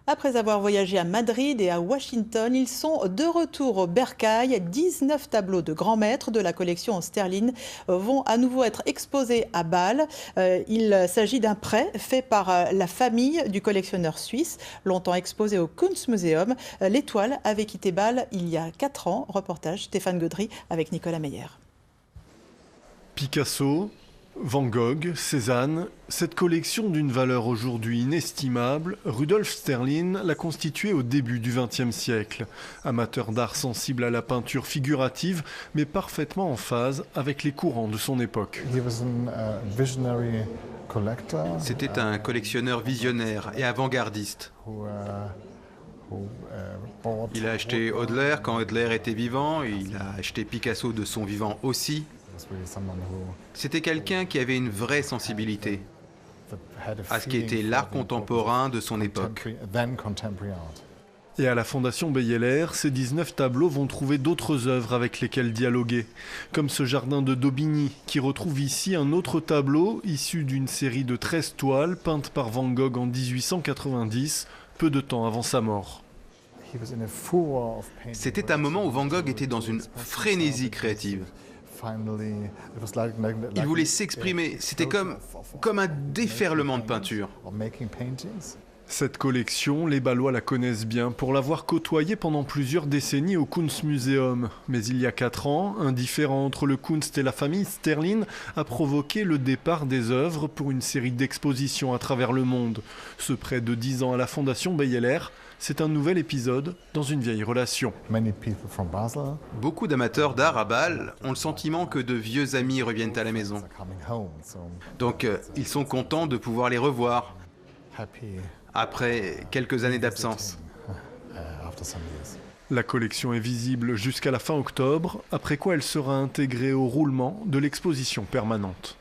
Après avoir voyagé à Madrid et à Washington, ils sont de retour au Bercail. 19 tableaux de grands maîtres de la collection Sterling vont à nouveau être exposés à Bâle. Il s'agit d'un prêt fait par la famille du collectionneur suisse, longtemps exposé au Kunstmuseum. L'étoile avait quitté Bâle il y a 4 ans. Reportage Stéphane Gaudry avec Nicolas Meyer. Picasso, Van Gogh, Cézanne, cette collection d'une valeur aujourd'hui inestimable, Rudolf Sterling l'a constituée au début du XXe siècle. Amateur d'art sensible à la peinture figurative, mais parfaitement en phase avec les courants de son époque. C'était un collectionneur visionnaire et avant-gardiste. Il a acheté Hodler quand Hodler était vivant, et il a acheté Picasso de son vivant aussi. C'était quelqu'un qui avait une vraie sensibilité à ce qui était l'art contemporain de son époque. Et à la Fondation Beyeler, ces 19 tableaux vont trouver d'autres œuvres avec lesquelles dialoguer, comme ce jardin de Daubigny, qui retrouve ici un autre tableau issu d'une série de 13 toiles peintes par Van Gogh en 1890, peu de temps avant sa mort. C'était un moment où Van Gogh était dans une frénésie créative. Il voulait s'exprimer, c'était comme un déferlement de peinture. Cette collection, les Bâlois la connaissent bien pour l'avoir côtoyée pendant plusieurs décennies au Kunstmuseum. Mais il y a 4 ans, un différend entre le Kunst et la famille Sterling a provoqué le départ des œuvres pour une série d'expositions à travers le monde. Ce prêt de 10 ans à la Fondation Beyeler, c'est un nouvel épisode dans une vieille relation. Beaucoup d'amateurs d'art à Bâle ont le sentiment que de vieux amis reviennent à la maison. Donc ils sont contents de pouvoir les revoir après quelques années d'absence. La collection est visible jusqu'à la fin octobre, après quoi elle sera intégrée au roulement de l'exposition permanente.